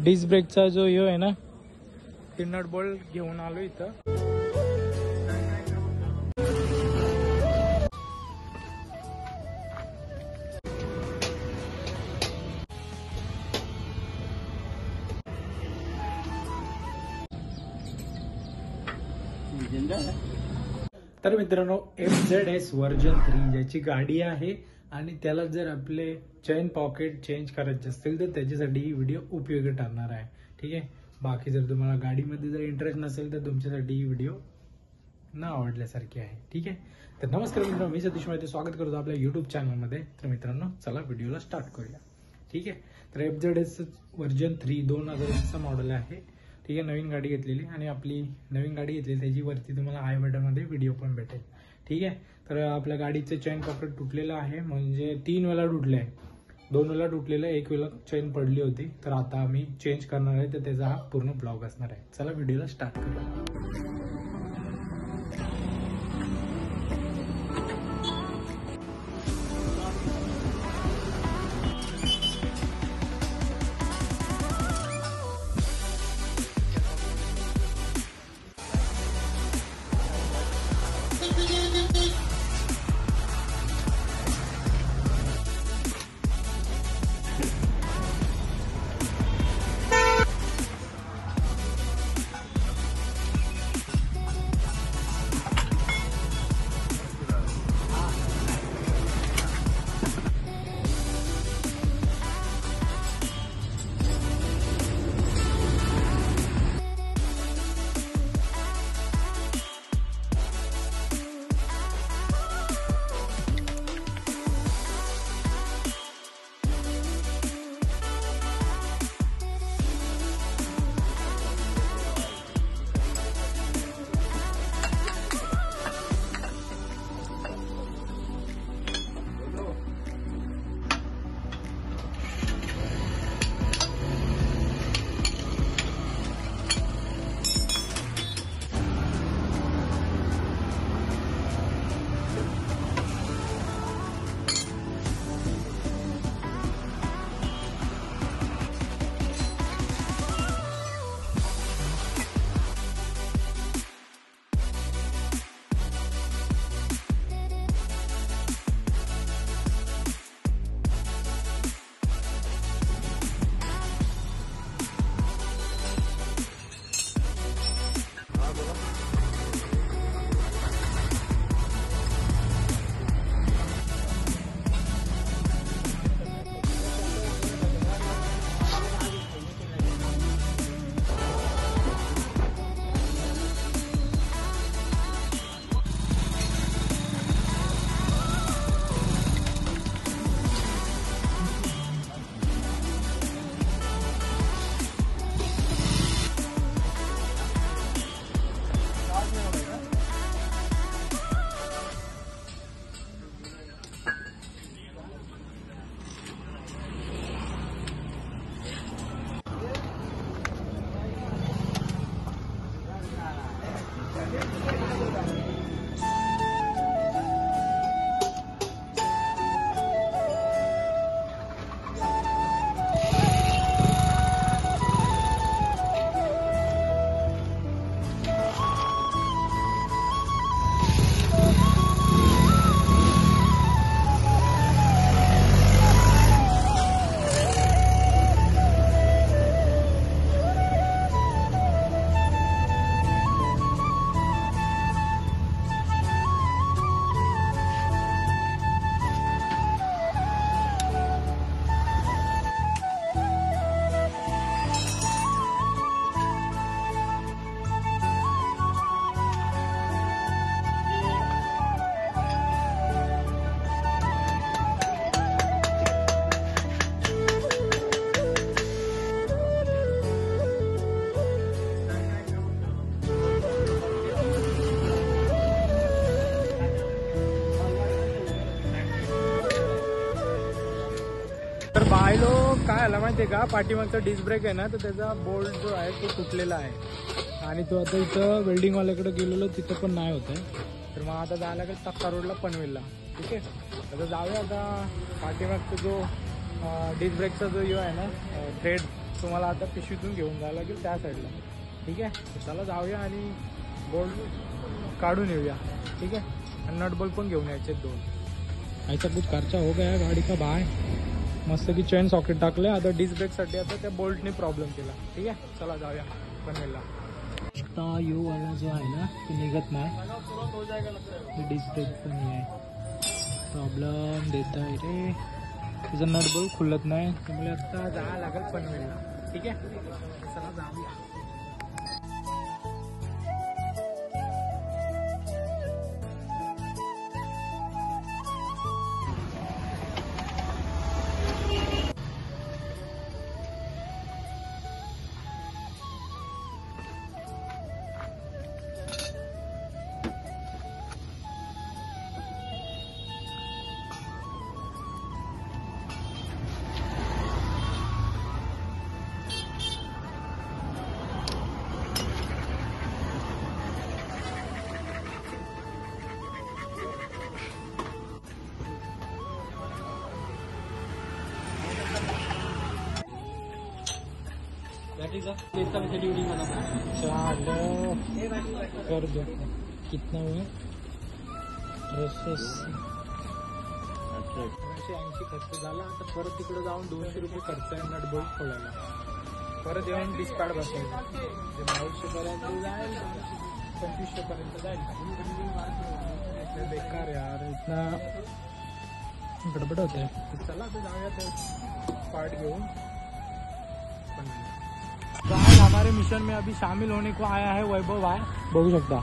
Disk ब्रेकचा जो ह्यो आहे ना ते नट बोल्ट घेऊन आलो इथं। तर मित्रांनो FZS वर्जन 3 ज्याची गाडी आहे आणि त्याला जर आपले चेन पॉकेट चेंज करायचे असतील तर त्याच्यासाठी ही व्हिडिओ उपयोगी ठरणार आहे। ठीक आहे, बाकी जर तुम्हाला गाडीमध्ये जर इंटरेस्ट नसेल तर तुमच्यासाठी ही व्हिडिओ न आवडल्यासारखी आहे। ठीक आहे, तर नमस्कार मित्रांनो, मी सतीश माहिती स्वागत करतो आपल्या YouTube चॅनलमध्ये। तर मित्रांनो चला व्हिडिओला स्टार्ट करूया। ठीक आहे, तर FZS वर्जन 3 2020 चा मॉडेल आहे। ठीक आहे, नवीन गाडी घेतलेली आणि आपली नवीन गाडी घेतली त्याची वरती तुम्हाला आय बटनमध्ये व्हिडिओ पण भेटेल। ठीक आहे, तर आपल्या गाडीचं चेन पॉकेट तुटलेलं आहे, म्हणजे 3 वेळा तुटले आहे, 2 वेळा तुटलेलं, 1 वेळा चेन पडली होती। तर आता आम्ही चेंज करणार आहे, तर त्याचा हा पूर्ण ब्लॉग असणार आहे। चला व्हिडिओला स्टार्ट करूया। बायलो काय आला माहितीये का, पाठीमागचा डिस्क ब्रेक आहे ना, तर त्याचा बोल्ट जो आहे तो तुटलेला आहे आणि तो आता इथं वेल्डिंगवाल्याकडे गेलेलो, तिथं पण नाही होत आहे। तर मग आता जायला लागेल तक्का रोडला पनवेलला। ठीक आहे, आता जाऊया। आता पाठीमागचा जो डिस्क ब्रेकचा जो आहे ना थ्रेड, तुम्हाला आता पिशवीतून घेऊन जायला लागेल त्या साईडला. ठीक आहे, चला जाऊया आणि बोल्ट काढून येऊया. ठीक आहे, आणि नट बोल्ट पण घेऊन यायचे 2. ऐसा कुछ खर्चा हो गया गाडी का बाय. मस्त की चेन सॉकेट टाकले. आता डिस्क ब्रेकसाठी आता त्या बोल्टने प्रॉब्लेम केला. ठीक आहे, चला जाऊया पनवेलला. आता यू वाला जो आहे ना तो निघत नाही. डिस्क ब्रेक पण आहे, प्रॉब्लेम देत आहे रे. त्याचं नट बोल्ट खुलत नाही, त्यामुळे आता जायला लागेल पनवेलला. ठीक आहे, चला जाऊया. कर दो. कितना हुआ? 380 खर्च झाला. आता परत तिकडे जाऊन 200 रुपये खर्च आहे नट बोल्ट खोलायला. परत येऊन डिस्पॅड बसायला 1200 पर्यंत जाईल, 2500 पर्यंत जाईल. बेकार यार, इतना गडबड होते. चला आता जाऊया तर पार्ट घेऊन. आज हमारे मिशन में अभी शामिल होने को आया है वैभव भाई. बघू शकता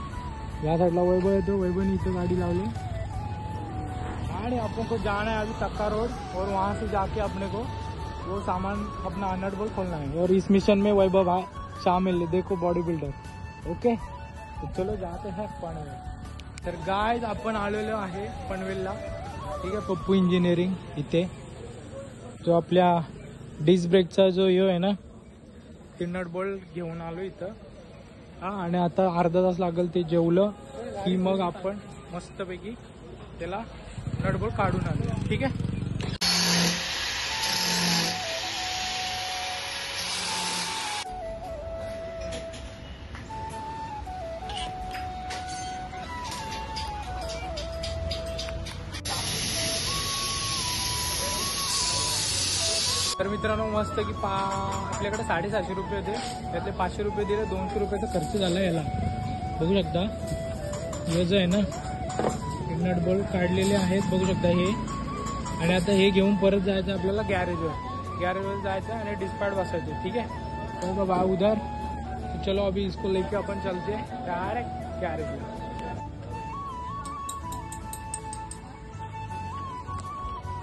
या साइडला वैभव येतो. वैभवने इथे गाड़ी लावली आणि अपन को जाना है अभी तक्का रोड, और वहाँ से जाके अपने को वो सामान अपना नट बोल्ट खोलना है. और इस मिशन में वैभव भाई शामिल है. देखो बॉडी बिल्डर. ओके, तो चलो जाते हैं पनवेल. तर गाइस आपण आलेलो आहे पनवेलला. ठीक आहे, पप्पू इंजिनिअरिंग इथे जो आपल्या डिस्क ब्रेकचा जो हे आहे ना ते नट बोल्ट घेऊन आलो इथं. हा, आणि आता अर्धा तास लागेल ते जेवलं की मग आपण मस्तपैकी त्याला नट बोल्ट काढून आणूया. ठीक आहे. तर मित्रांनो मस्त की आपल्याकडे 750 रुपये होते, त्यातले 500 रुपये दिले. 200 रुपयाचा खर्च झाला याला. बघू शकता हे जो आहे ना नट बोल्ट काढलेले आहेत, बघू शकता हे. आणि आता हे घेऊन परत जायचं आपल्याला गॅरेजवर जायचं आणि डिस्पॅड बसायचं. ठीक आहे, तो बाबा उधर. तो चलो अभी इसको लेके अपन चलते डायरेक्ट गॅरेजला.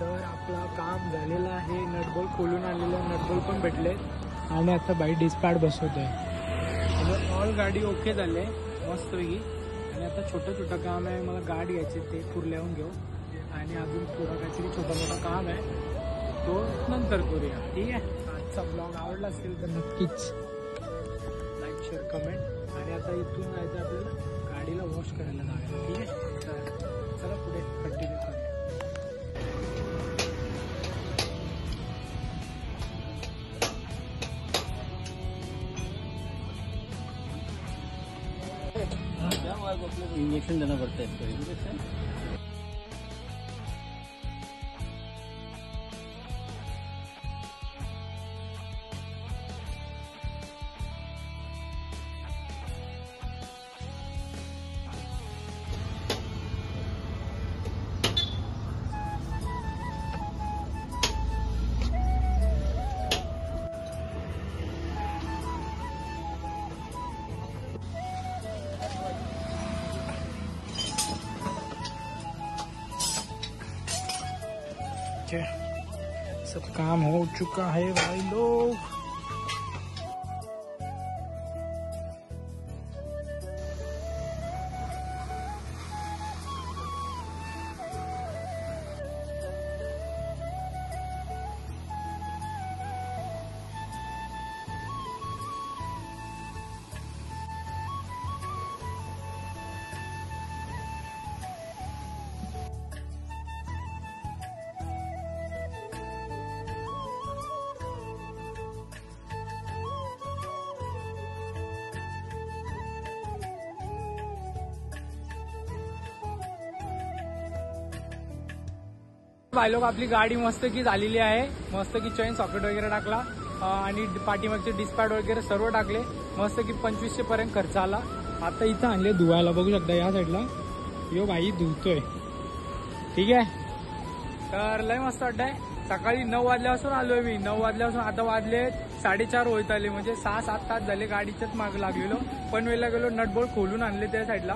तर आपला काम झालेलं आहे. नटबोल्ट खोलून आलेलं, नटबोल्ट पण भेटले आणि आता बाई डिस्पॅड बसवतोय. ऑल गाडी ओके झाले मस्तपैकी. आणि आता छोटं काम आहे, मला गाडी घ्यायची ते कुर्ल्याहून घेऊ. आणि अजून पुरा काहीतरी छोटा मोठा काम आहे, तो नंतर करूया. ठीक आहे, आजचा ब्लॉग आवडला असेल तर नक्कीच लाईक शेअर कमेंट. आणि आता इथून जायचं आपल्याला गाडीला वॉश करायला जाऊया. ठीक आहे, तर चला पुढे कंटिन्यू करूया. इंजेक्शन देना पड़ता है इसको. इंजेक्शन सब काम हो चुका है भाई लोग. भाई लोक आपली गाडी मस्त की झालेली आहे. मस्त की चेन सॉकेट वगैरे टाकला आणि पाठीमागचे डिस्पॅड वगैरे सर्व टाकले. मस्त की 2500 पर्यंत खर्च आला. आता इथं आणले धुवायला, बघू शकता या साईडला यो भाई धुतोय. ठीक आहे, तर लय मस्त वाटतंय. सकाळी 9 वाजल्यापासून आलोय मी. 9 वाजल्यापासून आता वाजले 4:30 होत आले, म्हणजे 6-7 तास झाले गाडीच्याच माग लागलेलो. पनवेलला गेलो, नटबोल्ट खोलून आणले त्या साईडला.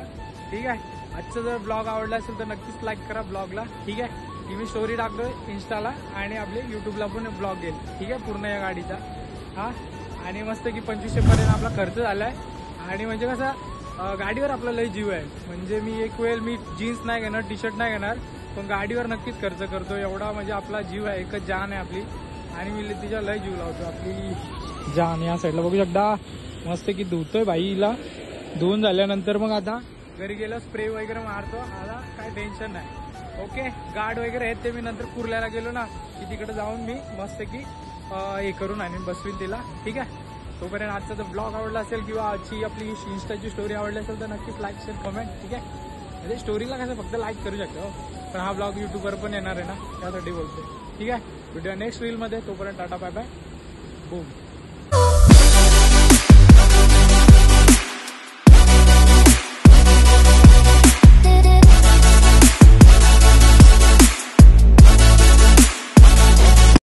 ठीक आहे, आजचा जर ब्लॉग आवडला असेल तर नक्कीच लाईक करा ब्लॉगला. ठीक आहे, की मी स्टोरी टाकतोय इन्स्टाला आणि आपले युट्यूबला पण ब्लॉग येईल. ठीक आहे, पूर्ण या गाडीचा. हा, आणि मस्त की 2500 पर्यंत आपला खर्च झालाय. आणि म्हणजे कसं गाडीवर आपला लय जीव आहे. म्हणजे मी एक वेळ मी जीन्स नाही घेणार, टी शर्ट नाही घेणार, पण गाडीवर नक्कीच खर्च करतो. एवढा म्हणजे आपला जीव आहे, एकच जान आहे आपली आणि मी तिच्या लय जीव लावतो. आपली जान या साईडला बघू शकता. मस्त की धुतोय भाई हिला. धुवून झाल्यानंतर मग आता घरी गेलो, स्प्रे वगैरे मारतो. आता काय टेन्शन नाही. ओके, गार्ड वगैरे आहेत ते मी नंतर कुर्ल्याला गेलो ना की तिकडे जाऊन मी मस्त की हे करून आणि बसवीन तिला. ठीक आहे, तोपर्यंत आजचा जर ब्लॉग आवडला असेल किंवा आजची आपली इन्स्टाची स्टोरी आवडली असेल तर नक्कीच लाईक शेअर कमेंट. ठीक आहे, म्हणजे स्टोरीला कसं फक्त लाईक करू शकतो, पण हा ब्लॉग युट्यूबवर पण येणार आहे ना, त्यासाठी बोलतो. ठीक आहे, व्हिडिओ नेक्स्ट रीलमध्ये. तोपर्यंत टाटा बाय बाय, बूम.